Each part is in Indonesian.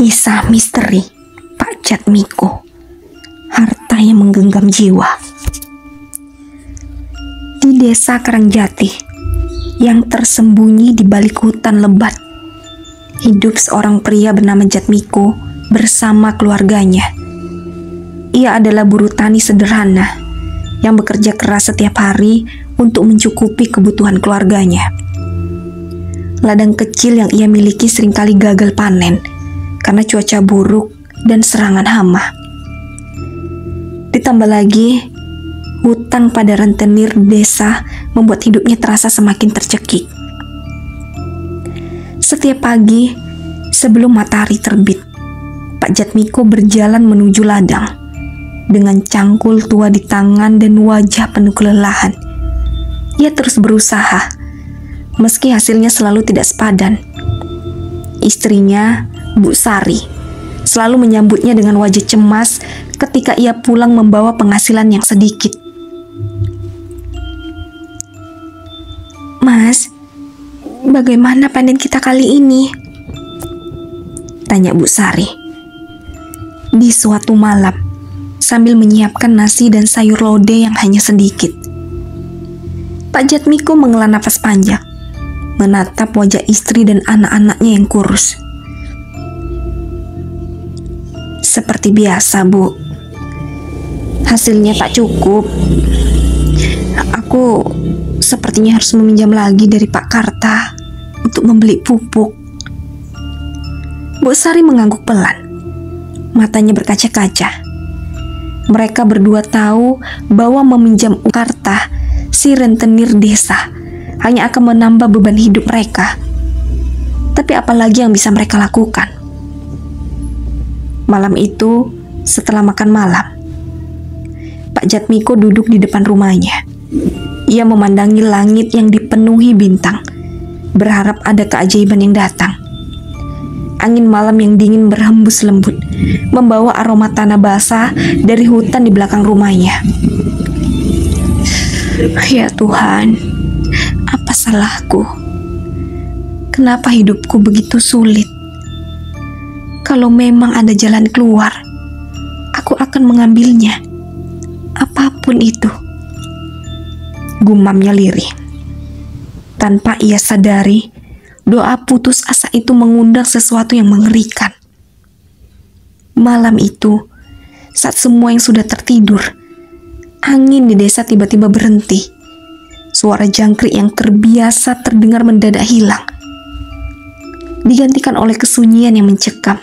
Kisah misteri Pak Jatmiko, harta yang menggenggam jiwa. Di desa Karangjati yang tersembunyi di balik hutan lebat, hidup seorang pria bernama Jatmiko bersama keluarganya. Ia adalah buruh tani sederhana yang bekerja keras setiap hari untuk mencukupi kebutuhan keluarganya. Ladang kecil yang ia miliki seringkali gagal panen karena cuaca buruk dan serangan hama. Ditambah lagi, hutang pada rentenir desa membuat hidupnya terasa semakin tercekik. Setiap pagi, sebelum matahari terbit, Pak Jatmiko berjalan menuju ladang dengan cangkul tua di tangan dan wajah penuh kelelahan. Ia terus berusaha, meski hasilnya selalu tidak sepadan. Istrinya, Bu Sari, selalu menyambutnya dengan wajah cemas ketika ia pulang membawa penghasilan yang sedikit. "Mas, bagaimana panen kita kali ini?" tanya Bu Sari di suatu malam sambil menyiapkan nasi dan sayur lodeh yang hanya sedikit. Pak Jatmiko menghela nafas panjang, menatap wajah istri dan anak-anaknya yang kurus. "Seperti biasa, Bu. Hasilnya tak cukup. Aku sepertinya harus meminjam lagi dari Pak Karta untuk membeli pupuk." Bu Sari mengangguk pelan. Matanya berkaca-kaca. Mereka berdua tahu bahwa meminjam Karta, si rentenir desa, hanya akan menambah beban hidup mereka. Tapi apalagi yang bisa mereka lakukan? Malam itu, setelah makan malam, Pak Jatmiko duduk di depan rumahnya. Ia memandangi langit yang dipenuhi bintang, berharap ada keajaiban yang datang. Angin malam yang dingin berhembus lembut, membawa aroma tanah basah dari hutan di belakang rumahnya. "Ya Tuhan, apa salahku? Kenapa hidupku begitu sulit? Kalau memang ada jalan keluar, aku akan mengambilnya, apapun itu," gumamnya lirih. Tanpa ia sadari, doa putus asa itu mengundang sesuatu yang mengerikan. Malam itu, saat semua yang sudah tertidur, angin di desa tiba-tiba berhenti. Suara jangkrik yang terbiasa terdengar mendadak hilang, digantikan oleh kesunyian yang mencekam.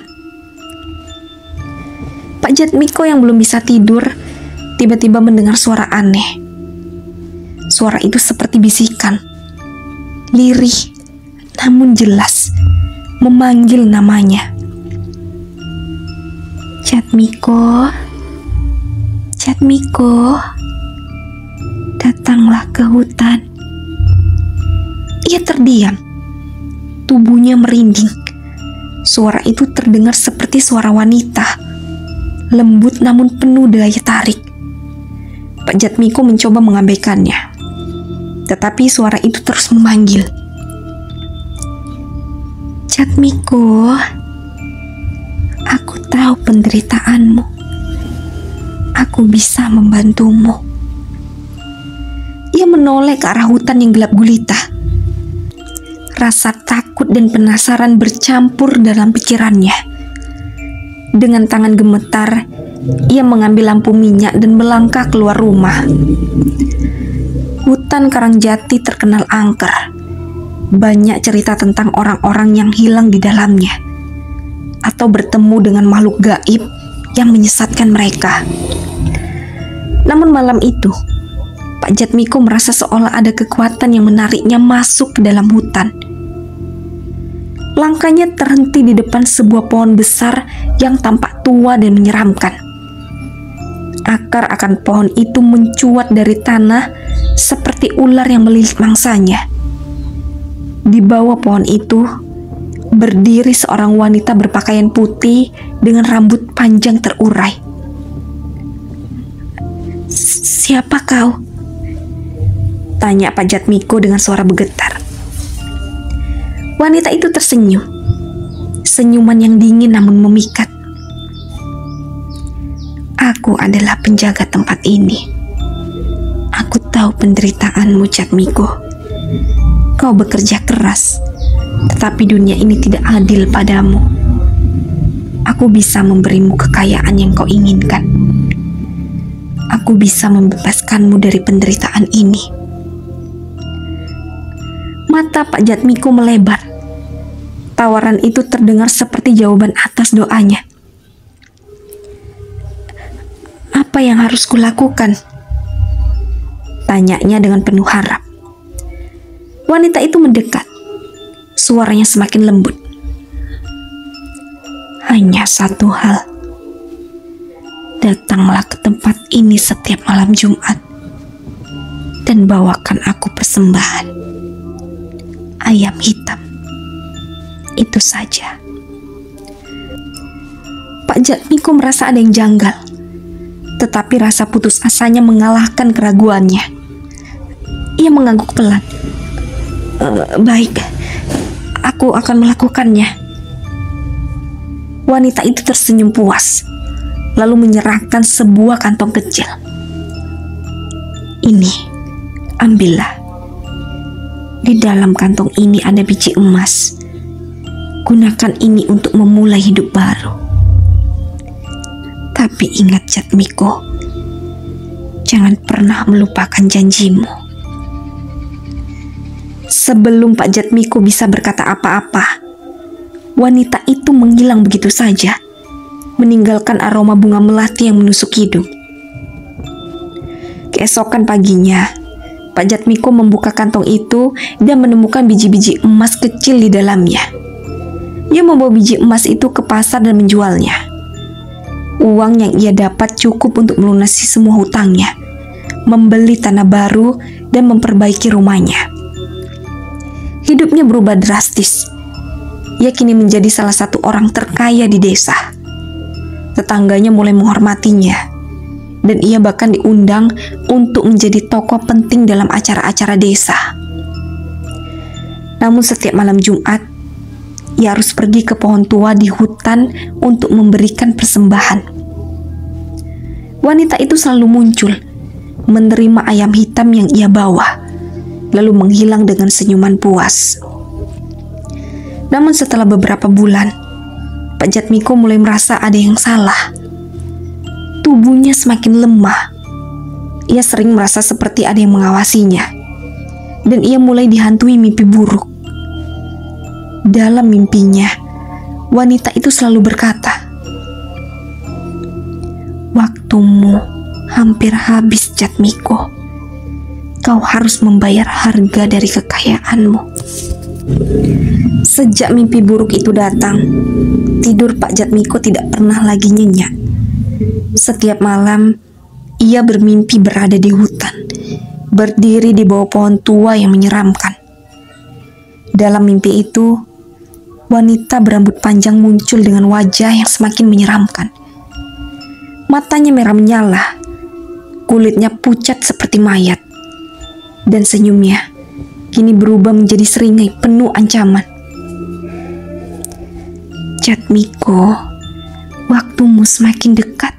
Pak Jatmiko yang belum bisa tidur tiba-tiba mendengar suara aneh. Suara itu seperti bisikan, lirih namun jelas, memanggil namanya. "Jatmiko, Jatmiko, datanglah ke hutan." Ia terdiam, tubuhnya merinding. Suara itu terdengar seperti suara wanita, lembut namun penuh daya tarik. Pak Jatmiko mencoba mengabaikannya, tetapi suara itu terus memanggil. "Jatmiko, aku tahu penderitaanmu. Aku bisa membantumu." Ia menoleh ke arah hutan yang gelap gulita. Rasa takut dan penasaran bercampur dalam pikirannya. Dengan tangan gemetar, ia mengambil lampu minyak dan melangkah keluar rumah. Hutan Karangjati terkenal angker. Banyak cerita tentang orang-orang yang hilang di dalamnya, atau bertemu dengan makhluk gaib yang menyesatkan mereka. Namun malam itu, Pak Jatmiko merasa seolah ada kekuatan yang menariknya masuk ke dalam hutan. Langkahnya terhenti di depan sebuah pohon besar yang tampak tua dan menyeramkan. Akar-akar pohon itu mencuat dari tanah seperti ular yang melilit mangsanya. Di bawah pohon itu berdiri seorang wanita berpakaian putih dengan rambut panjang terurai. "Siapa kau?" tanya Pak Jatmiko dengan suara bergetar. Wanita itu tersenyum. senyuman yang dingin namun memikat. Aku adalah penjaga tempat ini. Aku tahu penderitaanmu, Jatmiko. Kau bekerja keras, tetapi dunia ini tidak adil padamu. Aku bisa memberimu kekayaan yang kau inginkan. Aku bisa membebaskanmu dari penderitaan ini. Mata Pak Jatmiko melebar. Tawaran itu terdengar seperti jawaban atas doanya. Apa yang harus kulakukan? Tanyanya dengan penuh harap. Wanita itu mendekat. Suaranya semakin lembut. Hanya satu hal. Datanglah ke tempat ini setiap malam Jumat dan bawakan aku persembahan. Ayam hitam. Itu saja. Pak Jatmiko merasa ada yang janggal, tetapi rasa putus asanya mengalahkan keraguannya. Ia mengangguk pelan. Baik, aku akan melakukannya. Wanita itu tersenyum puas, lalu menyerahkan sebuah kantong kecil. Ini, ambillah. Di dalam kantong ini ada biji emas. Gunakan ini untuk memulai hidup baru. Tapi ingat Jatmiko, jangan pernah melupakan janjimu. Sebelum Pak Jatmiko bisa berkata apa-apa, wanita itu menghilang begitu saja, meninggalkan aroma bunga melati yang menusuk hidung. Keesokan paginya, Pak Jatmiko membuka kantong itu dan menemukan biji-biji emas kecil di dalamnya. Ia membawa biji emas itu ke pasar dan menjualnya. Uang yang ia dapat cukup untuk melunasi semua hutangnya, membeli tanah baru, dan memperbaiki rumahnya. Hidupnya berubah drastis. Ia kini menjadi salah satu orang terkaya di desa. Tetangganya mulai menghormatinya, dan ia bahkan diundang untuk menjadi tokoh penting dalam acara-acara desa. Namun setiap malam Jumat, ia harus pergi ke pohon tua di hutan untuk memberikan persembahan. Wanita itu selalu muncul, menerima ayam hitam yang ia bawa, lalu menghilang dengan senyuman puas. Namun setelah beberapa bulan, Pak Jatmiko mulai merasa ada yang salah. Tubuhnya semakin lemah. Ia sering merasa seperti ada yang mengawasinya, dan ia mulai dihantui mimpi buruk. Dalam mimpinya, wanita itu selalu berkata, "Waktumu hampir habis, Jatmiko. Kau harus membayar harga dari kekayaanmu." Sejak mimpi buruk itu datang, tidur Pak Jatmiko tidak pernah lagi nyenyak. Setiap malam, ia bermimpi berada di hutan, berdiri di bawah pohon tua yang menyeramkan. Dalam mimpi itu, wanita berambut panjang muncul dengan wajah yang semakin menyeramkan. Matanya merah menyala, kulitnya pucat seperti mayat, dan senyumnya kini berubah menjadi seringai penuh ancaman. "Jatmiko, waktumu semakin dekat.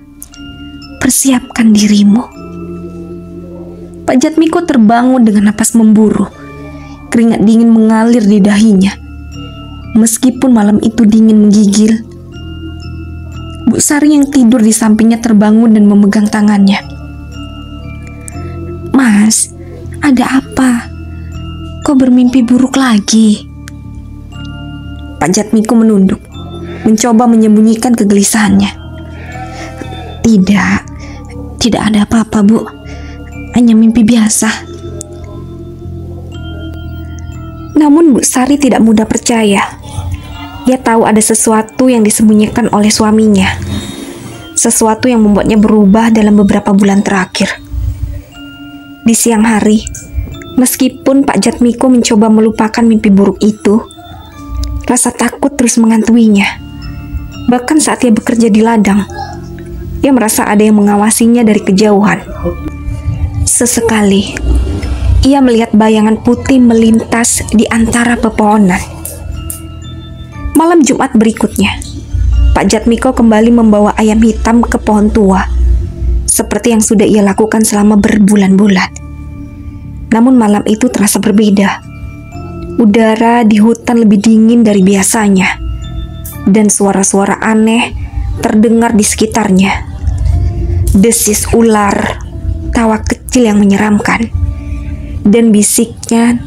Persiapkan dirimu." Pak Jatmiko terbangun dengan napas memburu. Keringat dingin mengalir di dahinya. Meskipun malam itu dingin menggigil, Bu Sari yang tidur di sampingnya terbangun dan memegang tangannya. "Mas, ada apa? Kau bermimpi buruk lagi?" Pak Jatmiko menunduk, mencoba menyembunyikan kegelisahannya. Tidak ada apa-apa, Bu. Hanya mimpi biasa." Namun Bu Sari tidak mudah percaya. Dia tahu ada sesuatu yang disembunyikan oleh suaminya. Sesuatu yang membuatnya berubah dalam beberapa bulan terakhir. Di siang hari, meskipun Pak Jatmiko mencoba melupakan mimpi buruk itu, rasa takut terus mengantuinya. Bahkan saat ia bekerja di ladang, ia merasa ada yang mengawasinya dari kejauhan. Sesekali, ia melihat bayangan putih melintas di antara pepohonan. Malam Jumat berikutnya, Pak Jatmiko kembali membawa ayam hitam ke pohon tua, seperti yang sudah ia lakukan selama berbulan-bulan. Namun malam itu terasa berbeda. Udara di hutan lebih dingin dari biasanya, dan suara-suara aneh terdengar di sekitarnya. Desis ular, tawa kecil yang menyeramkan, dan bisiknya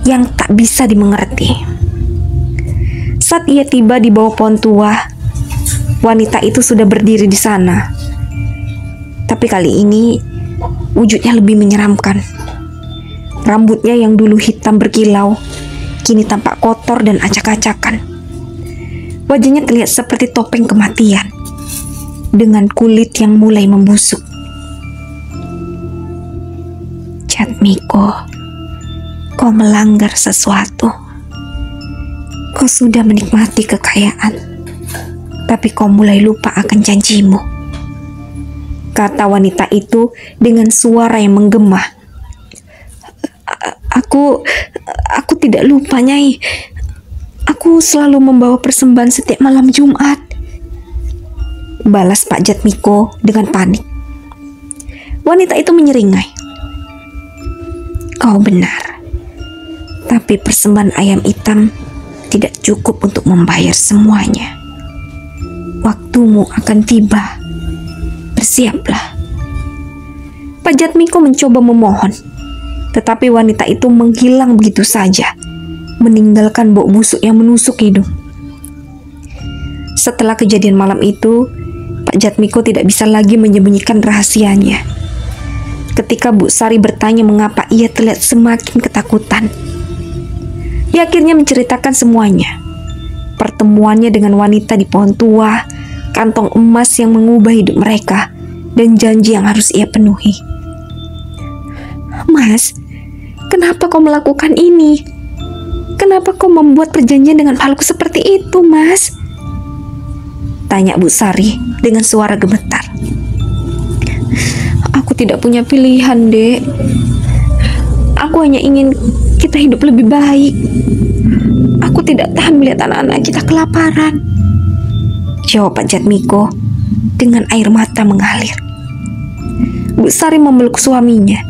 yang tak bisa dimengerti. Saat ia tiba di bawah pohon tua, wanita itu sudah berdiri di sana. Tapi kali ini wujudnya lebih menyeramkan. Rambutnya yang dulu hitam berkilau, kini tampak kotor dan acak-acakan. Wajahnya terlihat seperti topeng kematian, dengan kulit yang mulai membusuk. Jatmiko, kau melanggar sesuatu. Kau sudah menikmati kekayaan, tapi kau mulai lupa akan janjimu, kata wanita itu dengan suara yang menggema. Aku tidak lupa, Nyai. Aku selalu membawa persembahan setiap malam Jumat, balas Pak Jatmiko dengan panik. Wanita itu menyeringai. Kau benar, tapi persembahan ayam hitam tidak cukup untuk membayar semuanya. Waktumu akan tiba. Bersiaplah. Pak Jatmiko mencoba memohon, tetapi wanita itu menghilang begitu saja, meninggalkan bau busuk yang menusuk hidung. Setelah kejadian malam itu, Pak Jatmiko tidak bisa lagi menyembunyikan rahasianya. Ketika Bu Sari bertanya mengapa ia terlihat semakin ketakutan, ia akhirnya menceritakan semuanya. Pertemuannya dengan wanita di pohon tua, kantong emas yang mengubah hidup mereka, dan janji yang harus ia penuhi. Mas, kenapa kau melakukan ini? Kenapa kau membuat perjanjian dengan makhluk seperti itu, Mas? Tanya Bu Sari dengan suara gemetar. Aku tidak punya pilihan, Dek. Aku hanya ingin kita hidup lebih baik. Aku tidak tahan melihat anak-anak kita kelaparan, jawab Pak Jatmiko dengan air mata mengalir. Bu Sari memeluk suaminya,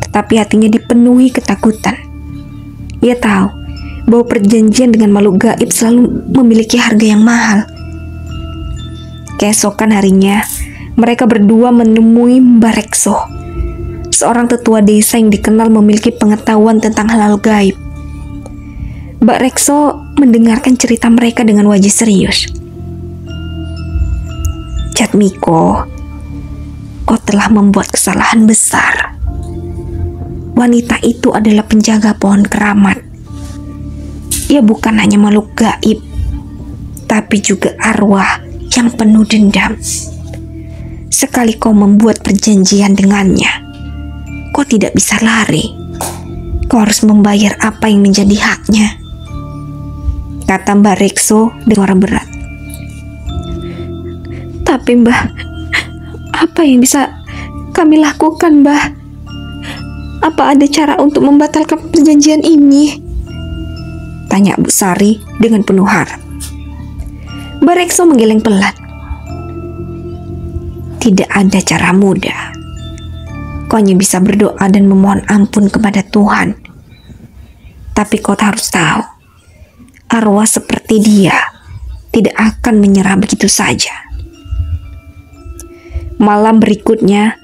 tetapi hatinya dipenuhi ketakutan. Ia tahu bahwa perjanjian dengan makhluk gaib selalu memiliki harga yang mahal. Keesokan harinya, mereka berdua menemui Mbak Rekso, seorang tetua desa yang dikenal memiliki pengetahuan tentang hal-hal gaib. Mbak Rekso mendengarkan cerita mereka dengan wajah serius. Jatmiko, kau telah membuat kesalahan besar. Wanita itu adalah penjaga pohon keramat. Ia bukan hanya makhluk gaib, tapi juga arwah yang penuh dendam. Sekali kau membuat perjanjian dengannya, kau tidak bisa lari. Kau harus membayar apa yang menjadi haknya, kata Mbak Rekso dengan suara berat. Tapi Mbah, apa yang bisa kami lakukan, Mbah? Apa ada cara untuk membatalkan perjanjian ini? Tanya Bu Sari dengan penuh harap. Mbak Rekso menggeleng pelan. Tidak ada cara mudah. Kau hanya bisa berdoa dan memohon ampun kepada Tuhan. Tapi kau harus tahu, arwah seperti dia tidak akan menyerah begitu saja. Malam berikutnya,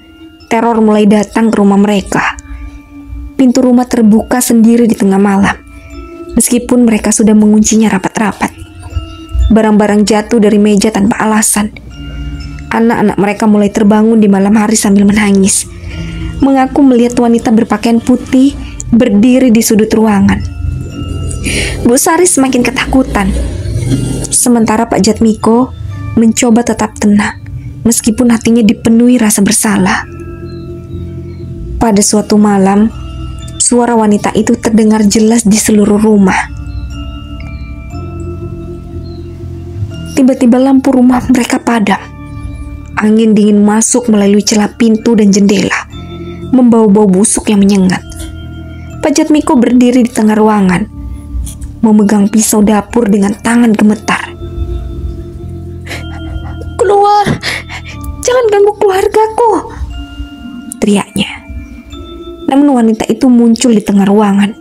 teror mulai datang ke rumah mereka. Pintu rumah terbuka sendiri di tengah malam, meskipun mereka sudah menguncinya rapat-rapat. Barang-barang jatuh dari meja tanpa alasan. Anak-anak mereka mulai terbangun di malam hari sambil menangis, mengaku melihat wanita berpakaian putih berdiri di sudut ruangan. Bu Sari semakin ketakutan, sementara Pak Jatmiko mencoba tetap tenang, meskipun hatinya dipenuhi rasa bersalah. Pada suatu malam, suara wanita itu terdengar jelas di seluruh rumah. Tiba-tiba lampu rumah mereka padam. Angin dingin masuk melalui celah pintu dan jendela, membawa bau busuk yang menyengat. Pak Jatmiko berdiri di tengah ruangan, memegang pisau dapur dengan tangan gemetar. "Keluar! Jangan ganggu keluargaku!" teriaknya. Namun wanita itu muncul di tengah ruangan.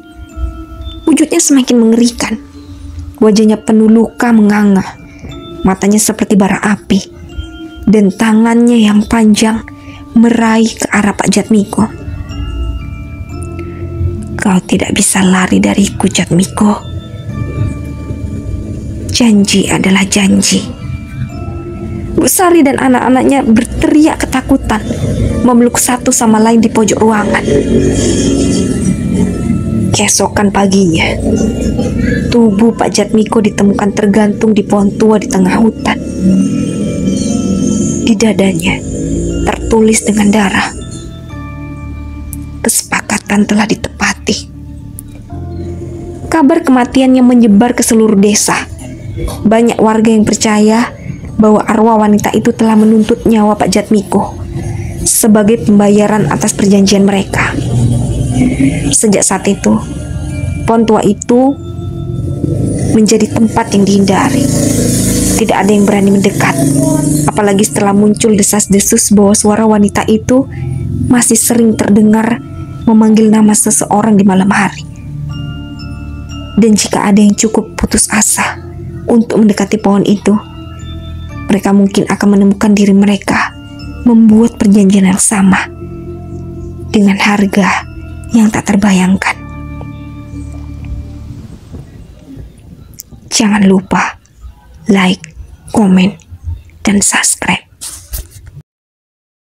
Wujudnya semakin mengerikan. Wajahnya penuh luka menganga, matanya seperti bara api, dan tangannya yang panjang meraih ke arah Pak Jatmiko. "Kau tidak bisa lari dariku, Jatmiko. Janji adalah janji." Bu Sari dan anak-anaknya berteriak ketakutan, memeluk satu sama lain di pojok ruangan. Keesokan paginya, tubuh Pak Jatmiko ditemukan tergantung di pohon tua di tengah hutan. Di dadanya tertulis dengan darah, "Kesepakatan telah ditepati." Kabar kematiannya menyebar ke seluruh desa. Banyak warga yang percaya bahwa arwah wanita itu telah menuntut nyawa Pak Jatmiko sebagai pembayaran atas perjanjian mereka. Sejak saat itu, pohon tua itu menjadi tempat yang dihindari. Tidak ada yang berani mendekat, apalagi setelah muncul desas-desus bahwa suara wanita itu masih sering terdengar memanggil nama seseorang di malam hari. Dan jika ada yang cukup putus asa untuk mendekati pohon itu, mereka mungkin akan menemukan diri mereka membuat perjanjian yang sama dengan harga yang tak terbayangkan. Jangan lupa like, komen, dan subscribe.